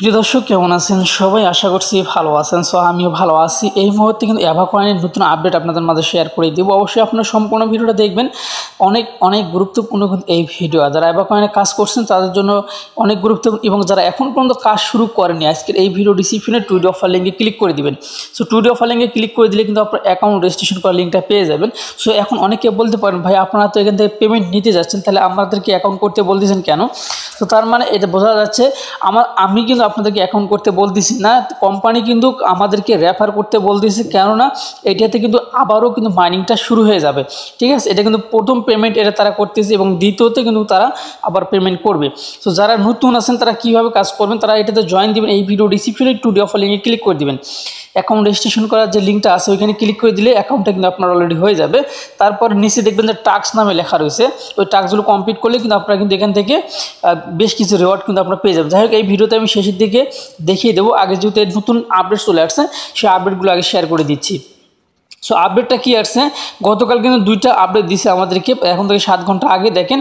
প্রিয় দর্শক কেমন আছেন সবাই? আশা করছি ভালো আছেন। সো আমিও ভালো আছি। এই মুহূর্তে কিন্তু অ্যাভা কয়েনের নতুন আপডেট আপনাদের মাঝে শেয়ার করে দেবো। অবশ্যই আপনারা সম্পূর্ণ ভিডিওটা দেখবেন। অনেক গুরুত্বপূর্ণ কিন্তু এই ভিডিও। যারা অ্যাভা কয়েনে কাজ করছেন তাদের জন্য অনেক গুরুত্বপূর্ণ, এবং যারা এখন পর্যন্ত কাজ শুরু করেনি আজকের এই ভিডিও ডিসক্রিপশনে টুইডি অফার লিঙ্কে ক্লিক করে দিবেন। সো টুইডি অফার লিঙ্কে ক্লিক করে দিলে কিন্তু আপনার অ্যাকাউন্ট রেজিস্ট্রেশন করার লিঙ্কটা পেয়ে যাবেন। সো এখন অনেকে বলতে পারেন, ভাই আপনারা তো এখান থেকে পেমেন্ট নিতে যাচ্ছেন, তাহলে আমাদেরকে অ্যাকাউন্ট করতে বলতেছেন কেন? তো তার মানে এটা বোঝা যাচ্ছে আমি কিন্তু আপনাদেরকে অ্যাকাউন্ট করতে বলতেছি না, কোম্পানি কিন্তু আমাদেরকে রেফার করতে বলতেছে। কেননা এটাতে কিন্তু আবারও কিন্তু মাইনিংটা শুরু হয়ে যাবে, ঠিক আছে? এটা কিন্তু প্রথম পেমেন্ট এটা তারা করতেছে, এবং দ্বিতীয়তে কিন্তু তারা আবার পেমেন্ট করবে। সো যারা নতুন আছেন তারা কীভাবে কাজ করবেন, তারা এটাতে জয়েন দিবেন। এই ভিডিও ডিসক্রিপশনে টুডে অফার লিঙ্কে ক্লিক করে দিবেন। অ্যাকাউন্ট রেজিস্ট্রেশন করার যে লিঙ্কটা আছে ওইখানে ক্লিক করে দিলে অ্যাকাউন্টটা কিন্তু আপনার অলরেডি হয়ে যাবে। তারপর নিচে দেখবেন যে টাস্ক নামে লেখা রয়েছে, ওই টাস্কগুলো কমপ্লিট করলে কিন্তু আপনারা কিন্তু এখান থেকে বেশ কিছু রিওয়ার্ড কিন্তু আপনারা পেয়ে যাবেন। যাই হোক, এই ভিডিওতে আমি শেষের দিকে দেখিয়ে দেবো। আগে যেহেতু নতুন আপডেট চলে আসছে, সেই আপডেটগুলো আগে শেয়ার করে দিচ্ছি। সো আপডেটটা কী আসছে, গতকাল কিন্তু দুইটা আপডেট দিছে আমাদেরকে। এখন থেকে 7 ঘন্টা আগে দেখেন,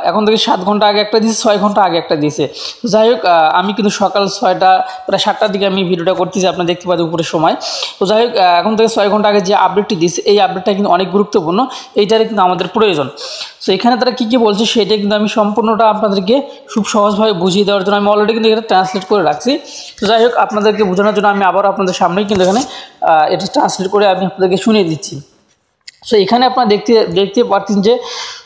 এখন থেকে 7 ঘন্টা আগে একটা দিয়েছে, 6 ঘন্টা আগে একটা দিয়েছে। তো যাই হোক, আমি কিন্তু সকাল 6টা প্রায় 7টার দিকে আমি ভিডিওটা করতেছি, আপনারা দেখতে পাচ্ছেন উপরের সময়। তো যাই হোক, এখন থেকে 6 ঘন্টা আগে যে আপডেটটি দিয়েছে, এই আপডেটটা কিন্তু অনেক গুরুত্বপূর্ণ, এইটারে কিন্তু আমাদের প্রয়োজন। সো এখানে তারা কী বলছে সেটা কিন্তু আমি সম্পূর্ণটা আপনাদেরকে খুব সহজভাবে বুঝিয়ে দেওয়ার জন্য আমি অলরেডি কিন্তু এটা ট্রান্সলেট করে রাখছি। তো যাই হোক, আপনাদেরকে বোঝানোর জন্য আমি আবার আপনাদের সামনেই কিন্তু এখানে এটা ট্রান্সলেট করে আমি আপনাদেরকে শুনিয়ে দিচ্ছি। সো এখানে আপনারা দেখতে পাচ্ছেন যে,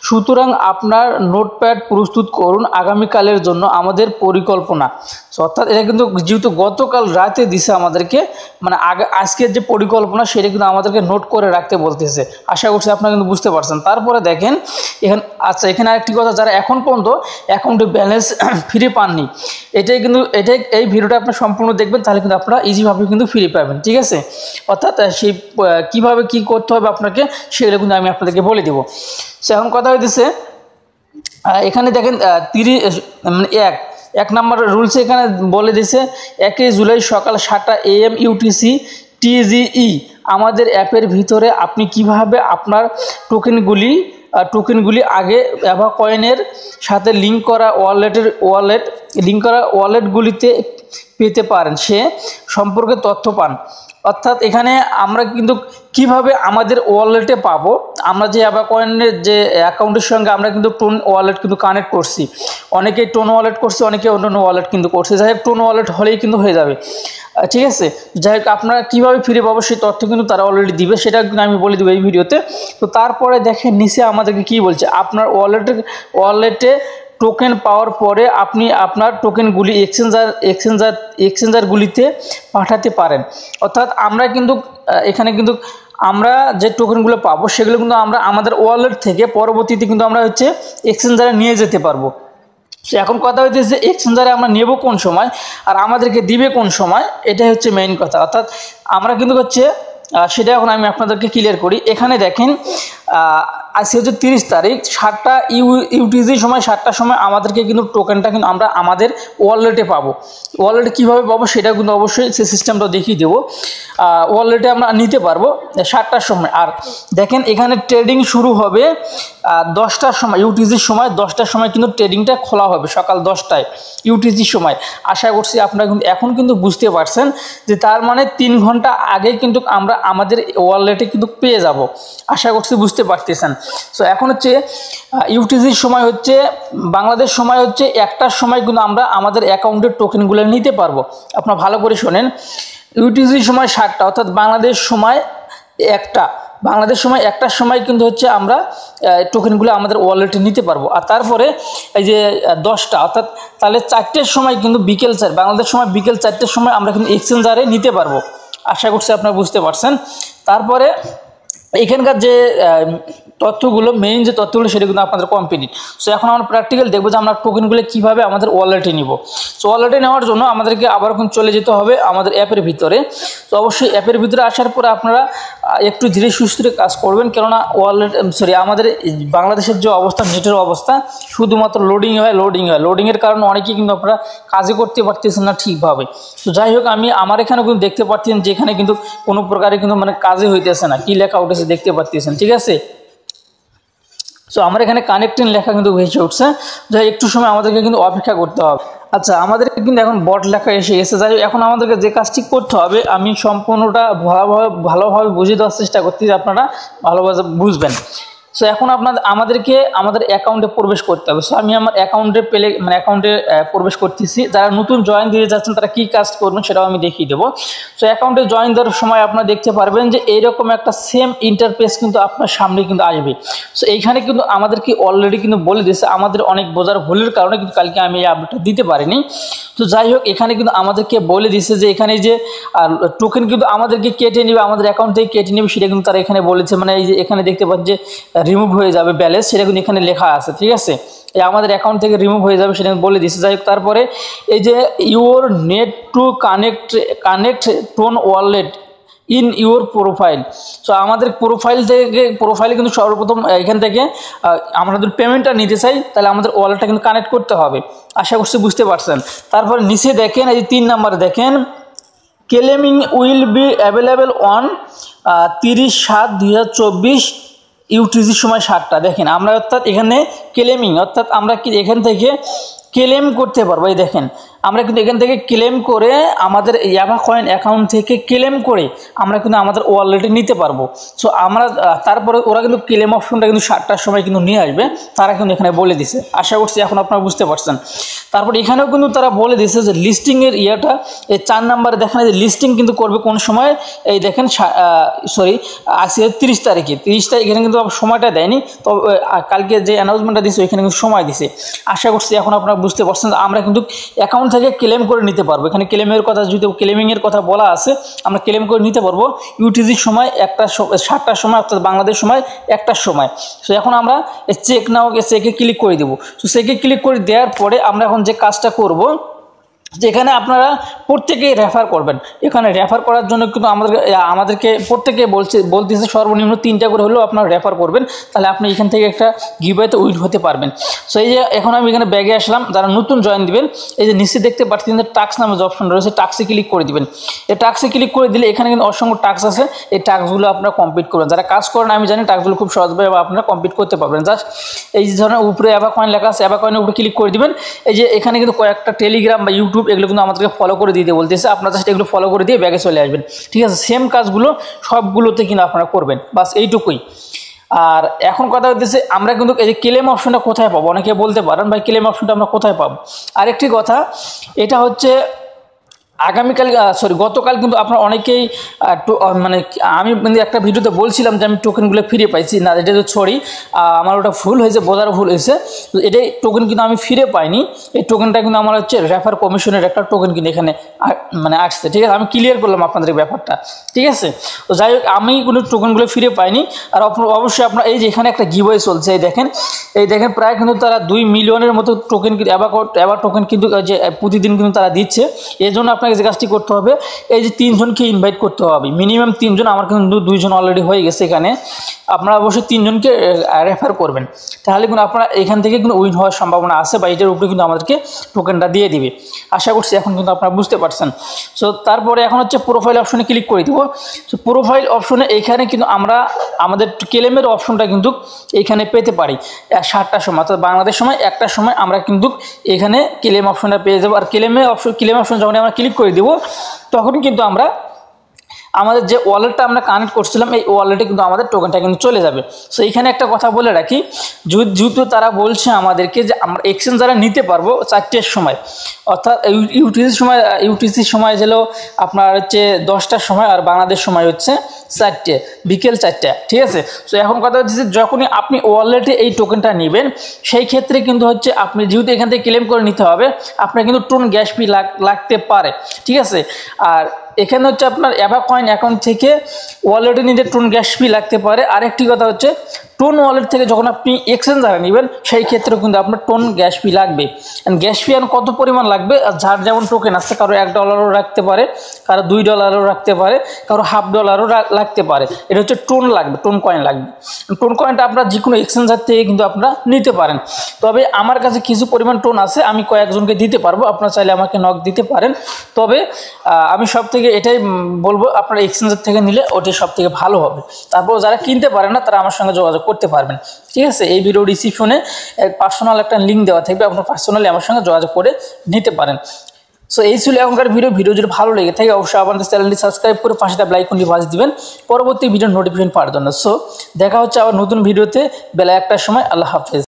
সুতরাং আপনার নোটপ্যাড প্রস্তুত করুন আগামীকালের জন্য আমাদের পরিকল্পনা। সো অর্থাৎ এটা কিন্তু যেহেতু গতকাল রাতে দিছে আমাদেরকে, মানে আজকের যে পরিকল্পনা সেটা কিন্তু আমাদেরকে নোট করে রাখতে বলতেছে। আশা করছি আপনারা কিন্তু বুঝতে পারছেন। তারপরে দেখেন এখানে আরেকটি কথা, যারা এখন পর্যন্ত অ্যাকাউন্টে ব্যালেন্স ফ্রি পাননি, এই ভিডিওটা আপনারা সম্পূর্ণ দেখবেন, তাহলে কিন্তু আপনারা ইজিভাবে কিন্তু ফ্রি পাবেন, ঠিক আছে? অর্থাৎ সেই কীভাবে কী করতে হবে আপনাকে সেগুলো কিন্তু আমি আপনাদেরকে বলে দেবো। সো এখন কথা হইতেছে, এখানে দেখেন 1 নম্বর রুলসে এখানে বলে দিছে 1 জুলাই সকাল 7টা AM UTC TGE আমাদের অ্যাপের ভিতরে আপনি কিভাবে আপনার টোকেনগুলি আগে অ্যাভা কয়েনের সাথে লিঙ্ক করা ওয়ালেটগুলিতে পেতে পারেন সে সম্পর্কে তথ্য পান। অর্থাৎ এখানে আমরা কিন্তু কিভাবে আমাদের ওয়ালেটে পাবো, আমরা যে অ্যাভা কয়েনের যে অ্যাকাউন্টের সঙ্গে আমরা কিন্তু টোন ওয়ালেট কিন্তু কানেক্ট করছি। অনেকে টোন ওয়ালেট করছে, অনেকে অন্য ওয়ালেট কিন্তু করছে। যাই হোক, টোন ওয়ালেট হলেই কিন্তু হয়ে যাবে, ঠিক আছে? যাই হোক, আপনারা কীভাবে ফিরে পাবো সেই তথ্য কিন্তু তারা অলরেডি দিবে, সেটা কিন্তু আমি বলে দেবো এই ভিডিওতে। তো তারপরে দেখেন নিচে আমাদেরকে কী বলছে, আপনার ওয়ালেটে টোকেন পাওয়ার পরে আপনি আপনার টোকেনগুলি এক্সচেঞ্জারগুলিতে পাঠাতে পারেন। অর্থাৎ আমরা কিন্তু এখানে কিন্তু আমরা যে টোকেনগুলো পাবো সেগুলো কিন্তু আমরা আমাদের ওয়ালেট থেকে পরবর্তীতে কিন্তু আমরা এক্সচেঞ্জারে নিয়ে যেতে পারবো। সো এখন কথা হইতেছে এক্সচেঞ্জারে আমরা নেব কোন সময় আর আমাদেরকে দিবে কোন সময়, এটাই হচ্ছে মেইন কথা। অর্থাৎ আমরা কিন্তু সেটা এখন আমি আপনাদেরকে ক্লিয়ার করি। এখানে দেখেন, আজকে হচ্ছে 30 তারিখ, 7টা UTC সময় 7টার সময় আমাদেরকে কিন্তু টোকেনটা কিন্তু আমরা আমাদের ওয়ালেটে পাবো। ওয়ালেটে কীভাবে পাবো সেটা কিন্তু অবশ্যই সে সিস্টেমটা দেখিয়ে দেবো। ওয়ালেটে আমরা নিতে পারবো 7টার সময়। আর দেখেন এখানে ট্রেডিং শুরু হবে 10টার সময়, UTCর সময় 10টার সময় কিন্তু ট্রেডিংটা খোলা হবে, সকাল 10টায় UTCর সময়। আশা করছি আপনারা কিন্তু এখন কিন্তু বুঝতে পারছেন যে তার মানে 3 ঘন্টা আগে কিন্তু আমরা আমাদের ওয়ালেটে কিন্তু পেয়ে যাব। আশা করছি বুঝতে পারতেছেন। সো এখন UTCর সময় বাংলাদেশ সময় 1টার সময় কিন্তু আমরা আমাদের অ্যাকাউন্টের টোকেনগুলো নিতে পারবো। আপনারা ভালো করে শোনেন, UTCর সময় 7টা, অর্থাৎ বাংলাদেশ সময় 1টার সময় কিন্তু আমরা টোকেনগুলো আমাদের ওয়ালেটে নিতে পারবো। আর তারপরে এই যে 10টা, অর্থাৎ তাহলে 4টের সময় কিন্তু বিকেল 4, বাংলাদেশ সময় বিকেল 4টের সময় আমরা কিন্তু এক্সচেঞ্জারে নিতে পারবো। আশা করছি আপনারা বুঝতে পারছেন। তারপরে এখানকার যে তথ্যগুলো, মেইন যে তথ্যগুলো সেটা কিন্তু আপনাদের কমপ্লিট। সো এখন আমরা প্র্যাকটিক্যাল দেখবো যে আমরা টোকেনগুলো কীভাবে আমাদের ওয়ালেটে নিব। সো ওয়ালেটে নেওয়ার জন্য আমাদেরকে আবার এখন চলে যেতে হবে আমাদের অ্যাপের ভিতরে। তো অবশ্যই অ্যাপের ভিতরে আসার পরে আপনারা একটু ধীরে সুস্থে কাজ করবেন, কেননা আমাদের বাংলাদেশের যে অবস্থা, নেটের অবস্থা শুধুমাত্র লোডিংয়ের কারণে অনেকেই কিন্তু আপনারা কাজে করতে পারতেছেন না ঠিকভাবে। তো যাই হোক, আমার এখানে কিন্তু দেখতে পাচ্ছেন যে এখানে কিন্তু কোনো প্রকারে কিন্তু কাজে হইতেছে না, কি লেখা উঠেছে দেখতে পাচ্ছেন, ঠিক আছে? সো আমার এখানে কানেক্টিং লেখা কিন্তু ভেসে উঠছে, যাই একটু সময় আমাদেরকে কিন্তু অপেক্ষা করতে হবে। আচ্ছা, আমাদেরকে কিন্তু এখন বট লেখা এসে গেছে। যাই এখন আমাদেরকে যে কাজটি করতে হবে আমি সম্পূর্ণটা ভালোভাবে বুঝিয়ে দেওয়ার চেষ্টা করতেছি, আপনারা ভালোভাবে বুঝবেন। সো এখন আমাদেরকে আমাদের অ্যাকাউন্টে প্রবেশ করতে হবে। সো আমি আমার অ্যাকাউন্টে অ্যাকাউন্টে প্রবেশ করতেছি। যারা নতুন জয়েন দিতে যাচ্ছেন তারা কী কাজ করবেন সেটাও আমি দেখিয়ে দেবো। সো অ্যাকাউন্টে জয়েন দেওয়ার সময় আপনারা দেখতে পারবেন যে এইরকম একটা সেম ইন্টারফেস কিন্তু আপনার সামনে কিন্তু আসবে। সো এইখানে কিন্তু আমাদেরকে অলরেডি কিন্তু বলে দিয়েছে, আমাদের অনেক বোঝার ভুলের কারণে কিন্তু কালকে আমি এই আপডেটটা দিতে পারিনি। তো যাই হোক, এখানে কিন্তু আমাদেরকে বলে দিচ্ছে যে এখানে যে টোকেন কিন্তু আমাদেরকে কেটে নেবে, আমাদের অ্যাকাউন্ট থেকে কেটে নেবে, সেটা কিন্তু তারা এখানে বলেছে। মানে এই যে এখানে দেখতে পাচ্ছেন যে রিমুভ হয়ে যাবে ব্যালেন্স, সেটা কিন্তু এখানে লেখা আছে, ঠিক আছে। এই আমাদের অ্যাকাউন্ট থেকে রিমুভ হয়ে যাবে সেটা বলে দিচ্ছে। যাই হোক, তারপরে এই যে your net to connect tone wallet in your profile. So আমাদের প্রোফাইলে কিন্তু সর্বপ্রথম এখান থেকে আমরা যদি পেমেন্টটা নিতে চাই তাহলে আমাদের ওয়ালেটটা কিন্তু কানেক্ট করতে হবে। আশা করছি বুঝতে পারছেন। তারপরে নিচে দেখেন, এই যে 3 নম্বরে দেখেন, claiming will be available on 30/7/2024 ইউটিসির সময় 7টা। দেখেন আমরা অর্থাৎ এখানে ক্লেমিং অর্থাৎ আমরা কি এখান থেকে ক্লেম করতে পারবো। এই দেখেন আমরা কিন্তু এখান থেকে ক্লেম করে আমাদের ইয়াবা কয়েন অ্যাকাউন্ট থেকে ক্লেম করে আমরা কিন্তু আমাদের ওয়ালেটে নিতে পারবো। সো আমরা তারপরে ওরা কিন্তু ক্লেম অপশনটা কিন্তু 7টার সময় কিন্তু নিয়ে আসবে, তারা কিন্তু এখানে বলে দিছে। আশা করছি এখন আপনারা বুঝতে পারছেন। তারপর এখানেও কিন্তু তারা বলে দিছে যে লিস্টিংয়ের ইয়েটা এই 4 নম্বরে দেখেন যে লিস্টিং কিন্তু করবে কোন সময়, এই দেখেন আজকে 30 তারিখে। 30 তারিখ এখানে কিন্তু সময়টা দেয়নি, তো কালকে যে অ্যানাউন্সমেন্টটা দিছে ওইখানে কিন্তু সময় দিছে। আশা করছি এখন আপনারা বুঝতে পারছেন আমরা কিন্তু অ্যাকাউন্ট থেকে ক্লেম করে নিতে পারবো। এখানে ক্লেমের কথা, যদি ক্লেমিংয়ের কথা বলা আছে, আমরা ক্লেম করে নিতে পারবো ইউটিজির সময় 7টার সময় অর্থাৎ বাংলাদেশ সময় 1টার সময়। সো এখন আমরা চেকে ক্লিক করে দেবো। সো চেকে ক্লিক করে দেওয়ার পরে আমরা এখন যে কাজটা করব, যেখানে আপনারা প্রত্যেকেই রেফার করবেন। এখানে রেফার করার জন্য কিন্তু আমাদেরকে প্রত্যেকে বলতেছে সর্বনিম্ন 3টা করে হলেও আপনারা রেফার করবেন, তাহলে আপনি এখান থেকে একটা গিভওয়েতে উইন হতে পারবেন। সো এই যে এখন আমি এখানে ব্যাগে আসলাম, যারা নতুন জয়েন দিবেন এই যে নিচে দেখতে পাচ্ছেন যে টাস্ক নামে যে অপশন রয়েছে, টাস্কে ক্লিক করে দিবেন। এই টাস্কে ক্লিক করে দিলে এখানে কিন্তু অসংখ্য টাস্ক আছে, এই টাস্কগুলো আপনারা কমপ্লিট করবেন। যারা কাজ করেন আমি জানি টাস্কগুলো খুব সহজভাবে আপনারা কমপ্লিট করতে পারবেন। জাস্ট এই যে ধরনের উপরে অ্যাবা কয়েন লেখা আছে, অ্যাবা কয়েনের উপরে ক্লিক করে দিবেন। এই যে এখানে কিন্তু কয়েকটা টেলিগ্রাম বা ইউটিউব এগুলো কিন্তু আমাদেরকে ফলো করে দিতে বলতেছে, আপনারা জাস্ট এগুলো ফলো করে দিয়ে ব্যাগে চলে আসবেন, ঠিক আছে। সেম কাজগুলো সবগুলোতে কিন্তু আপনারা করবেন, বাস এইটুকুই। আর এখন কথা হচ্ছে আমরা কিন্তু এই যে ক্লেম অপশনটা কোথায় পাবো, অনেকে বলতে পারেন ভাই ক্লেম অপশনটা আমরা কোথায় পাবো। আরেকটি কথা, এটা হচ্ছে গতকাল কিন্তু আপনারা অনেকেই মানে আমি একটা ভিডিওতে বলছিলাম যে আমি টোকেনগুলো ফিরে পাইছি না, এটা তো আমার ওটা ভুল হয়েছে, বোঝার ভুল হয়েছে। তো এটাই টোকেন কিন্তু আমি ফিরে পাইনি, এই টোকেনটা কিন্তু আমার হচ্ছে রেফার কমিশনের একটা টোকেন কিন্তু এখানে মানে আসছে, ঠিক আছে। আমি ক্লিয়ার করলাম আপনাদের ব্যাপারটা, ঠিক আছে। তো যাই হোক, আমি কোনো টোকেনগুলো ফিরে পাইনি। আর অবশ্যই আপনার এই যে এখানে একটা গিভওয়ে চলছে, এই দেখেন প্রায় কিন্তু তারা 2 মিলিয়নের মতো টোকেন কিন্তু অ্যাবা টোকেন কিন্তু যে প্রতিদিন কিন্তু তারা দিচ্ছে। এই জন্য আপনাকে যে কাজটি করতে হবে, এই যে 3 জনকে ইনভাইট করতে হবে, মিনিমাম 3 জন। আমার কিন্তু 2 জন অলরেডি হয়ে গেছে এখানে। আপনারা অবশ্যই 3 জনকে রেফার করবেন, তাহলে কিন্তু আপনারা এখান থেকে কিন্তু উইন হওয়ার সম্ভাবনা আছে, বা এটার উপরে কিন্তু আমাদেরকে টোকেনটা দিয়ে দিবে। আশা করছি এখন কিন্তু আপনারা বুঝতে পারছেন। সো তারপরে এখন হচ্ছে প্রোফাইল অপশনে ক্লিক করে দিব। সো প্রোফাইল অপশনে এখানে কিন্তু আমরা আমাদের ক্লেমের অপশনটা কিন্তু এখানে পেতে পারি 7টার সময়, অর্থাৎ বাংলাদেশ সময় 1টার সময় আমরা কিন্তু এখানে ক্লেম অপশনটা পেয়ে যাবো। আর ক্লেম অপশন যখন আমরা ক্লিক করে দেবো তখন কিন্তু আমরা আমাদের যে ওয়ালেটটা আমরা কানেক্ট করছিলাম এই ওয়ালেটে কিন্তু আমাদের টোকেনটা কিন্তু চলে যাবে। সো এইখানে একটা কথা বলে রাখি, যেহেতু তারা বলছে আমাদেরকে যে আমরা এক্সচেঞ্জ যারা নিতে পারবো 4টের সময়, অর্থাৎ ইউটিসির সময় ছিল আপনার হচ্ছে 10টার সময়, আর বাংলাদেশ সময় হচ্ছে 4টে, বিকেল 4টা, ঠিক আছে। সো এখন কথা হচ্ছে যে যখনই আপনি ওয়ালেটে এই টোকেনটা নেবেন সেই ক্ষেত্রে কিন্তু হচ্ছে আপনি যেহেতু এখান থেকে ক্লেম করে নিতে হবে, আপনার কিন্তু টোন গ্যাস ফি লাগতে পারে, ঠিক আছে। আর এখানে হচ্ছে আপনার অ্যাবা কয়েন অ্যাকাউন্ট থেকে ওয়ালেটে নিতে টোন গ্যাস ফি লাগতে পারে। আরেকটি কথা হচ্ছে টোন ওয়ালেট থেকে যখন আপনি এক্সচেঞ্জ দ্বারা নেবেন সেই ক্ষেত্রেও কিন্তু আপনার টোন গ্যাস ফি লাগবে। গ্যাস ফি আর কত পরিমাণ লাগবে, যার যেমন টোকেন আছে, কারো $1 রাখতে পারে, কারো $2 রাখতে পারে, কারো $1/2 লাগতে পারে। এটা হচ্ছে টোন লাগবে, টোন কয়েন লাগবে। টোন কয়েনটা আপনার যে কোনো এক্সচেঞ্জার থেকে কিন্তু আপনারা নিতে পারেন। তবে আমার কাছে কিছু পরিমাণ টোন আছে, আমি কয়েকজনকে দিতে পারবো, আপনারা চাইলে আমাকে নক দিতে পারেন। তবে আমি সব থেকে এটাই বলবো, আপনারা এক্সচেঞ্জার থেকে নিলে ওটাই সব থেকে ভালো হবে। তারপর যারা কিনতে পারে না তারা আমার সঙ্গে যোগাযোগ করতে পারবেন। ঠিক আছে, এই ভিডিও ডিসক্রিপশনে পার্সোনাল একটা লিঙ্ক দেওয়া থাকবে, আপনার পার্সোনালি আমার সঙ্গে যোগাযোগ করে নিতে পারেন। সো এই ছিল এখনকার ভিডিও যদি ভালো লেগে থাকে অবশ্যই আমাদের চ্যানেলটি সাবস্ক্রাইব করে পাশে থাকা বেল আইকনটি বাজিয়ে দিবেন পরবর্তী ভিডিওর নোটিফিকেশন পাওয়ার জন্য। সো দেখা হচ্ছে আবার নতুন ভিডিওতে বেলা 1টার সময়। আল্লাহ হাফেজ।